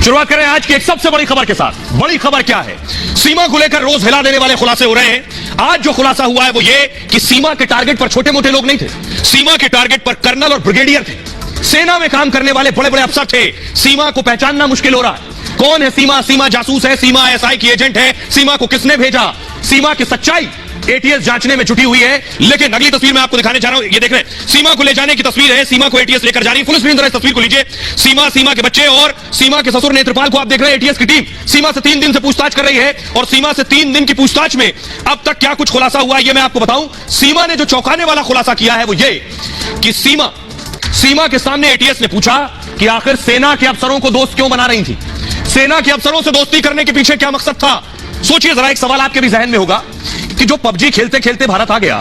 शुरुआत करें आज की एक सबसे बड़ी खबर के साथ। बड़ी खबर क्या है? सीमा को लेकर रोज हिला देने वाले खुलासे हो रहे हैं। आज जो खुलासा हुआ है वो ये कि सीमा के टारगेट पर छोटे मोटे लोग नहीं थे, सीमा के टारगेट पर कर्नल और ब्रिगेडियर थे, सेना में काम करने वाले बड़े बड़े अफसर थे। सीमा को पहचानना मुश्किल हो रहा है। कौन है सीमा? सीमा जासूस है, सीमा एसआई की एजेंट है, सीमा को किसने भेजा? सीमा की सच्चाई एटीएस जांचने में जुटी हुई है। लेकिन अगली तस्वीर मैं आपको दिखाने जा रहा हूं, ये देख रहे हैं, सीमा को ले जाने की तस्वीर है। सीमा को एटीएस लेकर जा रही है। फुल स्क्रीन पर इस तस्वीर को लीजिए। सीमा के बच्चे और सीमा के ससुर नेत्रपाल को आप देख रहे हैं। एटीएस की टीम सीमा से 3 दिन से पूछताछ कर रही है और सीमा से 3 दिन की पूछताछ में अब तक क्या कुछ खुलासा हुआ है ये मैं आपको बताऊं। सीमा ने जो चौंकाने वाला खुलासा किया है वो ये कि सीमा के सामने एटीएस ने पूछा कि आखिर सेना के अफसरों को दोस्त क्यों बना रही थी, सेना के अफसरों से दोस्ती करने के पीछे क्या मकसद था। सोचिए जरा, एक सवाल आपके भी जहन में होगा कि जो पबजी खेलते खेलते भारत आ गया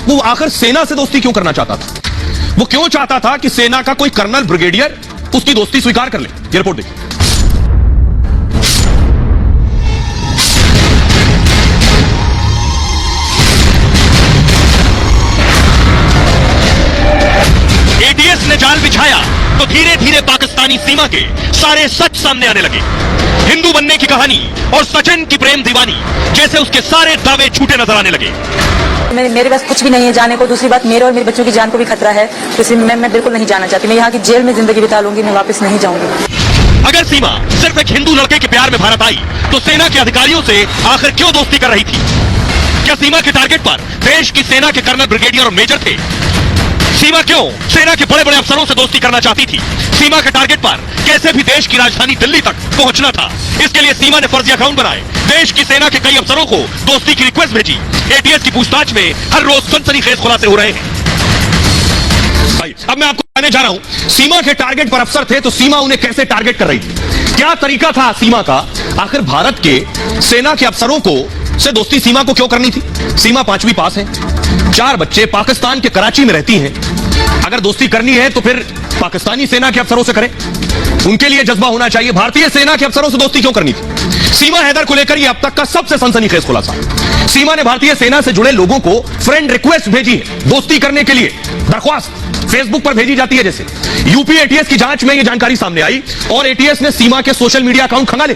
वो आखिर सेना से दोस्ती क्यों करना चाहता था? वो क्यों चाहता था कि सेना का कोई कर्नल ब्रिगेडियर उसकी दोस्ती स्वीकार कर ले? ये रिपोर्ट देखिए। एटीएस ने जाल बिछाया तो धीरे धीरे पाकिस्तानी सीमा के सारे सच सामने आने लगे। हिंदू बनने की कहानी और सचिन की प्रेम दीवानी जैसे उसके सारे दावे झूठे नजर आने लगे। मेरे पास कुछ भी नहीं है जाने को। दूसरी बात, मेरे और मेरे बच्चों की जान को भी खतरा है, तो इसलिए मैं बिल्कुल नहीं जाना चाहती। मैं यहाँ की जेल में जिंदगी बिता लूंगी, मैं वापस नहीं जाऊंगी। अगर सीमा सिर्फ एक हिंदू लड़के के प्यार में भारत आई तो सेना के अधिकारियों से आखिर क्यों दोस्ती कर रही थी? क्या सीमा के टारगेट पर देश की सेना के कर्नल, ब्रिगेडियर और मेजर थे? सीमा क्यों सेना के बड़े बड़े अफसरों से दोस्ती करना चाहती थी? सीमा के टारगेट पर कैसे भी देश की राजधानी दिल्ली तक पहुंचना था। इसके लिए सीमा ने फर्जी अकाउंट बनाए, देश की सेना के कई अफसरों को दोस्ती की रिक्वेस्ट भेजी। एटीएस की पूछताछ में हर रोज सनसनीखेज खुलासे हो रहे हैं। भाई अब मैं आपको बताने जा रहा हूं, सीमा के टारगेट पर अफसर थे तो सीमा उन्हें कैसे टारगेट कर रही थी, क्या तरीका था सीमा का। आखिर भारत के सेना के अफसरों को से दोस्ती सीमा को क्यों करनी थी? सीमा 5वीं पास है, 4 बच्चे, पाकिस्तान के कराची में रहती हैं। अगर दोस्ती करनी है तो फिर पाकिस्तानी सेना के अफसरों से करें, उनके लिए जज्बा होना चाहिए। भारतीय सेना के अफसरों से दोस्ती क्यों करनी थी? सीमा हैदर को लेकर यह अब तक का सबसे सनसनीखेज खुलासा। सीमा ने भारतीय सेना से जुड़े लोगों को फ्रेंड रिक्वेस्ट भेजी है दोस्ती करने के लिए, दरख्वास्त फेसबुक पर भेजी जाती है जैसे। यूपी एटीएस की जांच में यह जानकारी सामने आई और एटीएस ने सीमा के सोशल मीडिया अकाउंट खंगाले।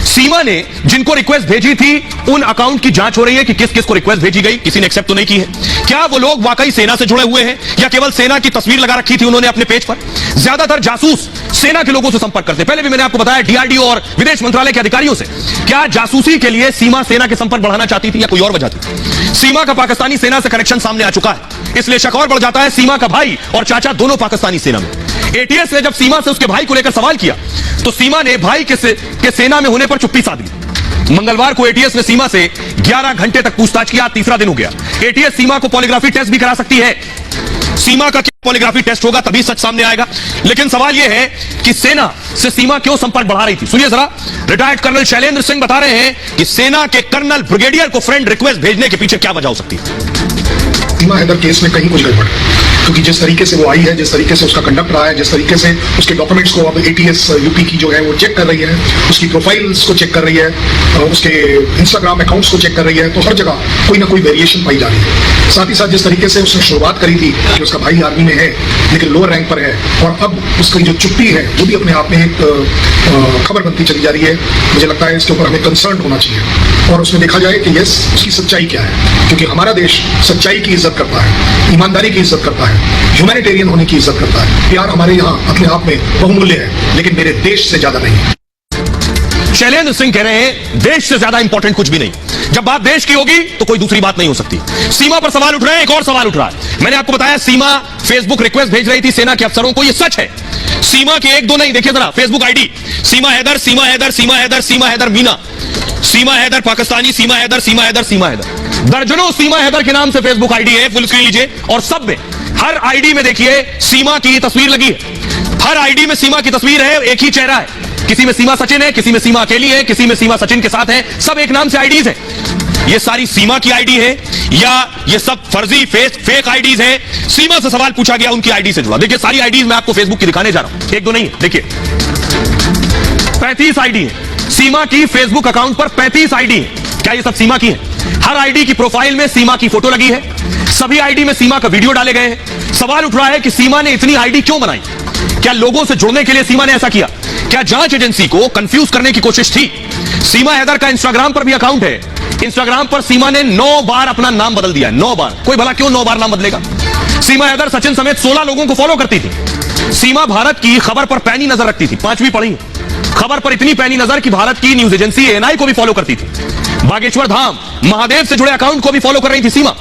सीमा ने जिनको रिक्वेस्ट भेजी थी उन अकाउंट की जांच हो रही है कि किस किस को रिक्वेस्ट भेजी गई, किसी ने एक्सेप्ट तो नहीं की है। क्या वो लोग वाकई सेना से जुड़े हुए हैं या केवल सेना की तस्वीर लगा रखी थी उन्होंने अपने पेज पर? ज्यादातर जासूस सेना के लोगों से संपर्क करते। पहले भी मैंने आपको बताया डीआरडीओ और विदेश मंत्रालय के अधिकारियों से। क्या जासूसी के लिए सीमा सेना के संपर्क बढ़ाना चाहती थी या कोई और वजह थी? सीमा का पाकिस्तानी सेना से कनेक्शन सामने आ चुका है, इसलिए शक और बढ़ जाता है। सीमा का भाई और चाचा दोनों पाकिस्तानी सेना में। एटीएस ने जब सीमा से उसके भाई को लेकर सवाल किया तो सीमा ने भाई के सेना में होने पर चुप्पी साध ली। मंगलवार को एटीएस ने सीमा से 11 घंटे तक पूछताछ किया, तीसरा दिन हो गया। एटीएस सीमा को पॉलीग्राफी टेस्ट भी करा सकती है। सीमा का क्या पॉलीग्राफी टेस्ट होगा तभी सच सामने आएगा। लेकिन सवाल यह है कि सेना से सीमा क्यों संपर्क बढ़ा रही थी? सुनिए जरा, रिटायर्ड कर्नल शैलेंद्र सिंह बता रहे हैं कि सेना के कर्नल, ब्रिगेडियर को फ्रेंड रिक्वेस्ट भेजने के पीछे क्या वजह हो सकती है। सीमा हैदर केस में कहीं कुछ गड़बड़, क्योंकि जिस तरीके से वो आई है, जिस तरीके से उसका कंडक्ट रहा है, जिस तरीके से उसके डॉक्यूमेंट्स को अब एटीएस यूपी की जो है वो चेक कर रही है, उसकी प्रोफाइल्स को चेक कर रही है, उसके इंस्टाग्राम अकाउंट्स को चेक कर रही है, तो हर जगह कोई ना कोई वेरिएशन पाई जा रही है। साथ ही साथ जिस तरीके से उसने शुरुआत करी थी कि उसका भाई आर्मी में है लेकिन लोअर रैंक पर है, और अब उसकी जो चुप्पी है वो भी अपने आप में एक खबर बनती चली जा रही है। मुझे लगता है इसके ऊपर हमें कंसर्न होना चाहिए और उसमें देखा जाए कि यस, उसकी सच्चाई क्या है, क्योंकि हमारा देश सच्चाई की इज्जत करता है, ईमानदारी की इज्जत करता है, ह्यूमैनिटेरियन होने की इज्जत करता है। प्यार हमारे यहाँ अपने आप में बहुमूल्य है, लेकिन मेरे देश से ज्यादा नहीं। शैलेंद्र सिंह कह रहे हैं देश से ज्यादा इंपॉर्टेंट कुछ भी नहीं। जब बात देश की होगी तो कोई दूसरी बात नहीं हो सकती। सीमा पर सवाल उठ रहे हैं, एक और सवाल उठ रहा है। मैंने आपको बताया सीमा फेसबुक रिक्वेस्ट भेज रही थी सेना के अफसरों को, यह सच है। सीमा के 1-2 नहीं, देखिए जरा फेसबुक आईडी, सीमा हैदर, सीमा हैदर, सीमा हैदर, सीमा हैदर मीना, सीमा हैदर पाकिस्तानी, सीमा हैदर, सीमा हैदर, सीमा हैदर। दर्जनों सीमा हैदर के नाम से फेसबुक आईडी है, फुल स्क्रीन लीजिए, और सब में हर आईडी में देखिए सीमा की तस्वीर लगी है। हर आईडी में सीमा की तस्वीर है, एक ही चेहरा है। किसी में सीमा सचिन है, किसी में सीमा अकेली है, किसी में सीमा सचिन के साथ है, सब एक नाम से आईडीज है। ये सारी सीमा की आईडी है या ये सब फर्जी फेक आईडीज है? सीमा से सवाल पूछा गया, उनकी आईडी से जुड़ा। देखिए सारी आईडीज मैं आपको फेसबुक की दिखाने जा रहा हूं, 1-2 नहीं है। देखिए 35 आईडी है सीमा की फेसबुक अकाउंट पर, 35 आईडी है। क्या ये सब सीमा की है? हर आईडी की प्रोफाइल में सीमा की फोटो लगी है, सभी आईडी में सीमा का वीडियो डाले गए हैं। सवाल उठ रहा है कि सीमा ने इतनी आईडी क्यों बनाई? क्या लोगों से जुड़ने के लिए सीमा ने ऐसा किया? क्या जांच एजेंसी को कंफ्यूज करने की कोशिश थी? सीमा हैदर का इंस्टाग्राम पर भी अकाउंट है। इंस्टाग्राम पर सीमा ने 9 बार अपना नाम बदल दिया, 9 बार। कोई भला क्यों 9 बार नाम बदलेगा? सीमा हैदर सचिन समेत 16 लोगों को फॉलो करती थी। सीमा भारत की खबर पर पैनी नजर रखती थी, 5वीं पढ़ी खबर पर इतनी पैनी नजर कि भारत की न्यूज एजेंसी एएनआई को भी फॉलो करती थी। बागेश्वर धाम महादेव से जुड़े अकाउंट को भी फॉलो कर रही थी सीमा।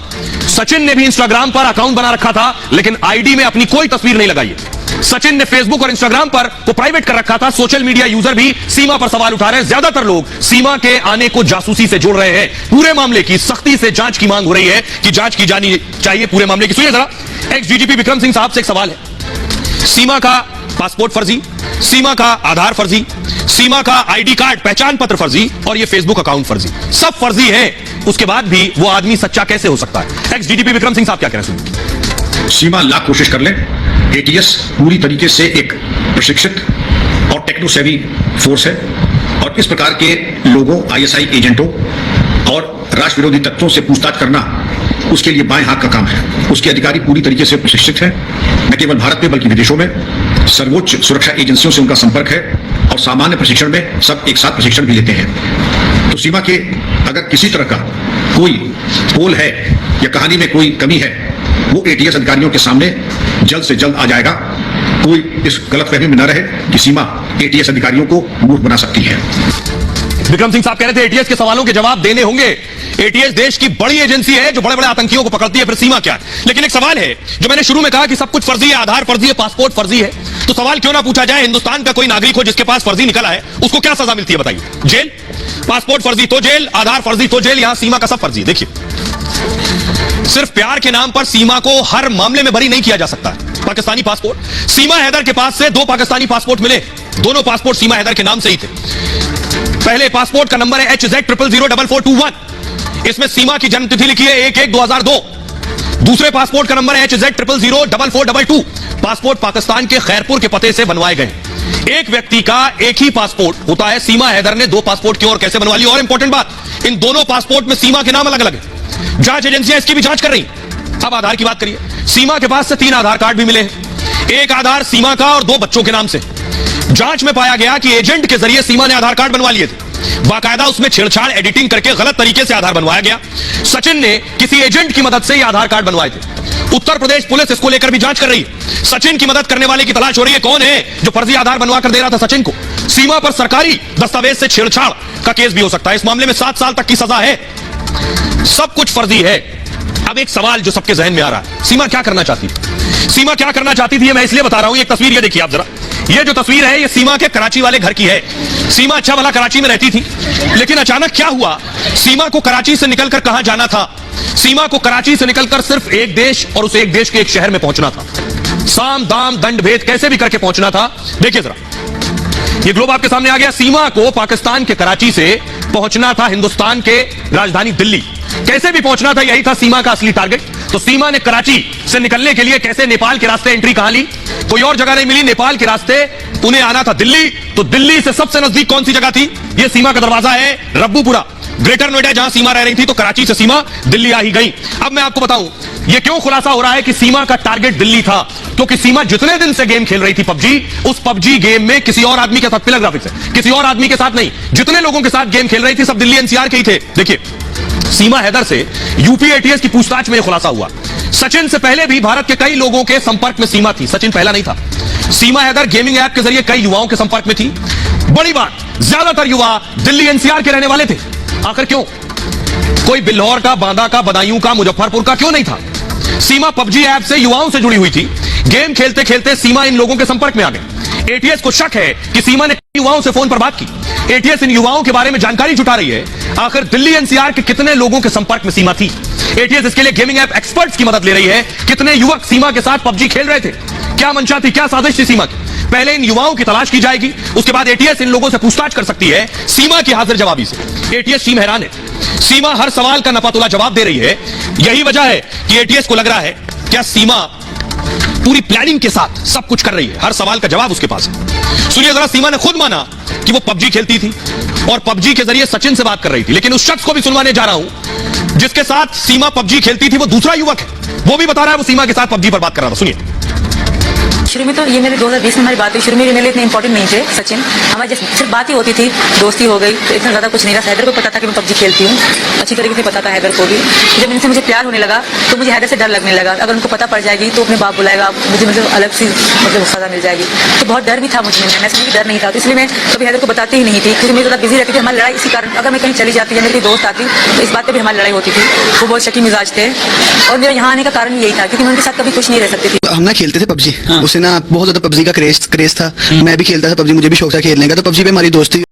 सचिन ने भी इंस्टाग्राम पर अकाउंट बना रखा था, लेकिन आईडी में अपनी कोई तस्वीर नहीं लगाई। सचिन ने फेसबुक और इंस्टाग्राम पर वो प्राइवेट कर रखा था। सोशल मीडिया यूजर भी सीमा पर सवाल उठा रहे हैं। ज्यादातर लोग सीमा के आने को जासूसी से जोड़ रहे हैं। पूरे मामले की सख्ती से जांच की मांग हो रही है कि जांच की जानी चाहिए पूरे मामले की। सुनिए जरा, एक्स डीजीपी विक्रम सिंह साहब से एक सवाल है। सीमा का पासपोर्ट फर्जी, सीमा का आधार फर्जी, सीमा का आईडी कार्ड पहचान पत्र फर्जी और ये फेसबुक अकाउंट फर्जी, सब फर्जी है। उसके बाद भी वो आदमी सच्चा कैसे हो सकता है? एक्स डीजीपी विक्रम सिंह साहब क्या कह रहे हैं? सीमा लाख कोशिश कर ले, एटीएस पूरी तरीके से एक प्रशिक्षित और टेक्नो सेवी फोर्स है और इस प्रकार के लोगों, आईएसआई एजेंटों और राष्ट्र विरोधी तत्वों से पूछताछ करना उसके लिए बाएं हाथ का काम है। उसके अधिकारी पूरी तरीके से प्रशिक्षित हैं, न केवल भारत में बल्कि विदेशों में। सर्वोच्च सुरक्षा एजेंसियों से उनका संपर्क है और सामान्य प्रशिक्षण में सब एक साथ प्रशिक्षण भी लेते हैं। तो सीमा के अगर किसी तरह का कोई पोल है या कहानी में कोई कमी है, वो एटीएस अधिकारियों के सामने जल्द से जल्द आ जाएगा। कोई इस गलतफहमी में न रहे कि सीमा एटीएस अधिकारियों को मूर्ख बना सकती है। विक्रम सिंह साहब कह रहे थे एटीएस के सवालों के जवाब देने होंगे। एटीएस देश की बड़ी एजेंसी है जो बड़े बड़े आतंकियों को पकड़ती है, फिर सीमा क्या है? लेकिन एक सवाल है, जो मैंने शुरू में कहा कि सब कुछ फर्जी है, आधार फर्जी है, पासपोर्ट फर्जी है, तो सवाल क्यों ना पूछा जाए, हिंदुस्तान का कोई नागरिक हो जिसके पास फर्जी निकला है, उसको क्या सजा मिलती है बताइए? जेल। पासपोर्ट फर्जी तो जेल, आधार फर्जी तो जेल, यहां सीमा का सब फर्जी। देखिए, सिर्फ प्यार के नाम पर सीमा को हर मामले में बरी नहीं किया जा सकता। पाकिस्तानी पासपोर्ट, सीमा हैदर के पास से 2 पाकिस्तानी पासपोर्ट मिले, दोनों पासपोर्ट सीमा हैदर के नाम से ही थे। पहले पासपोर्ट का नंबर है HZ000421, इसमें सीमा की जन्मतिथि लिखी है 1/1/2002। दूसरे पासपोर्ट का नंबर है HZ00044422, पासपोर्ट पाकिस्तान के खैरपुर के पते से बनवाए गए। एक व्यक्ति का एक ही पासपोर्ट होता है, सीमा हैदर ने 2 पासपोर्ट क्यों और कैसे बनवा लिया? और इंपॉर्टेंट बात, इन दोनों पासपोर्ट में सीमा के नाम अलग अलग है। जांच एजेंसियां इसकी भी जांच कर रही। अब आधार की बात करिए, सीमा के पास से 3 आधार कार्ड भी मिले हैं। एक आधार सीमा का और 2 बच्चों के नाम से। जांच में पाया गया कि एजेंट के जरिए सीमा ने आधार कार्ड बनवा लिए थे। बाकायदा उसमें छेड़छाड़, एडिटिंग करके गलत तरीके से आधार बनवाया गया। सचिन ने किसी एजेंट की मदद से ये आधार कार्ड बनवाए थे। उत्तर प्रदेश पुलिस इसको लेकर भी जांच कर रही है। सचिन की मदद करने वाले की तलाश हो रही है। कौन है जो फर्जी आधार बनवा कर दे रहा था सचिन को? सीमा पर सरकारी दस्तावेज से छेड़छाड़ का केस भी हो सकता है। इस मामले में 7 साल तक की सजा है। सब कुछ फर्जी है। अब एक सवाल जो सबके जहन में आ रहा है, सीमा क्या करना चाहती थी? सीमा क्या करना चाहती थी मैं इसलिए बता रहा हूं। एक तस्वीर ये देखिए आप जरा, ये जो तस्वीर है ये सीमा के कराची वाले घर की है। सीमा अच्छा भला कराची में रहती थी, लेकिन अचानक क्या हुआ, सीमा को कराची से निकलकर कहां जाना था? सीमा को कराची से निकलकर सिर्फ एक देश और उस एक देश के एक शहर में पहुंचना था। साम दाम दंड भेद कैसे भी करके पहुंचना था। देखिए जरा, ये ग्लोब आपके सामने आ गया। सीमा को पाकिस्तान के कराची से पहुंचना था हिंदुस्तान के राजधानी दिल्ली। कैसे भी पहुंचना था, यही था सीमा का असली टारगेट। तो सीमा ने कराची से निकलने के लिए कैसे नेपाल के रास्ते एंट्री कहां ली? कोई और जगह नहीं मिली, नेपाल के रास्ते उन्हें आना था दिल्ली। तो दिल्ली से सबसे नजदीक कौन सी जगह थी? यह सीमा का दरवाजा है रब्बूपुरा, ग्रेटर नोएडा, जहां सीमा रह रही थी। तो कराची से सीमा दिल्ली आ ही गई। अब मैं आपको बताऊं यह क्यों खुलासा हो रहा है कि सीमा का टारगेट दिल्ली था, क्योंकि सीमा जितने दिन से गेम खेल रही थी पबजी, उस पबजी गेम में किसी और आदमी के साथ, पिलर ग्राफिक्स है, किसी और आदमी के साथ नहीं, जितने लोगों के साथ गेम खेल रही थी सब दिल्ली एनसीआर के ही थे। देखिए, सीमा हैदर से यूपी एटीएस की पूछताछ में यह खुलासा हुआ। सचिन से पहले भी भारत के कई लोगों के संपर्क में सीमा थी। सचिन पहला नहीं था। सीमा हैदर गेमिंग ऐप के जरिए कई युवाओं के संपर्क में थी। बड़ी बात, ज्यादातर युवा दिल्ली एनसीआर के रहने वाले थे। आखिर क्यों? कोई बिल्हौर का, बांदा का, बदायूं का, मुजफ्फरपुर का क्यों नहीं था? सीमा पबजी ऐप से युवाओं से जुड़ी हुई थी। गेम खेलते खेलते सीमा इन लोगों के संपर्क में आ गई। एटीएस को शक है कि सीमा ने युवाओं से फोन पर बात की। एटीएस इन युवाओं के बारे में जानकारी जुटा रही है। आखिर दिल्ली एनसीआर के कितने लोगों के संपर्क में सीमा थी? एटीएस इसके लिए गेमिंग ऐप एक्सपर्ट्स की मदद ले रही है। कितने युवक सीमा के साथ पबजी खेल रहे थे? क्या मंशा थी, क्या साजिश थी सीमा की? पहले इन युवाओं की तलाश की जाएगी, उसके बाद एटीएस इन लोगों से पूछताछ कर सकती है सीमा की हाजिर जवाबी से। एटीएस टीम हैरान है। सीमा हर सवाल का नपातुला जवाब दे रही है। यही वजह है कि एटीएस को लग रहा है क्या सीमा पूरी प्लानिंग के साथ सब कुछ कर रही है। हर सवाल का जवाब उसके पास है। सुनिए जरा, सीमा ने खुद माना कि वो पबजी खेलती थी और पबजी के जरिए सचिन से बात कर रही थी। लेकिन उस शख्स को भी सुनवाने जा रहा हूं जिसके साथ सीमा पबजी खेलती थी, वो दूसरा युवक है। वो भी बता रहा है वो सीमा के साथ पबजी पर बात कर रहा था। सुनिए। शुरू में तो ये मेरे 2020 में हमारी बात हुई, शुरू में ये मेरे लिए इतने इंपॉर्टेंट नहीं थे सचिन, हमारी जैसे सिर्फ बात ही होती थी, दोस्ती हो गई, तो इतना ज़्यादा कुछ नहीं रहा। हैदर को पता था कि मैं पबजी खेलती हूँ, अच्छी तरीके से पता था हैदर को भी। जब इनसे मुझे प्यार होने लगा तो मुझे हैदर से डर लगने लगा, अगर उनको पता पड़ जाएगी तो अपने बाप बुलाएगा, मुझे मतलब अलग सी मतलब सजा मिल जाएगी, तो बहुत डर भी था मुझे। मैं समझी डर नहीं था, तो इसलिए मैं कभी हैदर को बताती ही नहीं थी, क्योंकि मैं ज़्यादा बिजी रहती थी। हमारी लड़ाई इसी कारण, अगर मैं कहीं चली जाती या मेरी दोस्त आती तो इस बात पर भी हमारी लड़ाई होती थी। वो बहुत शकी मिजाज थे और मेरा यहाँ आने का कारण यही था, क्योंकि मैं उनके साथ कभी खुश नहीं रह सकती थी। हम ना खेलते थे पबजी, उससे ना बहुत ज्यादा पबजी का क्रेज था। मैं भी खेलता था पबजी, मुझे भी शौक था खेलने का, तो पबजी पे हमारी दोस्ती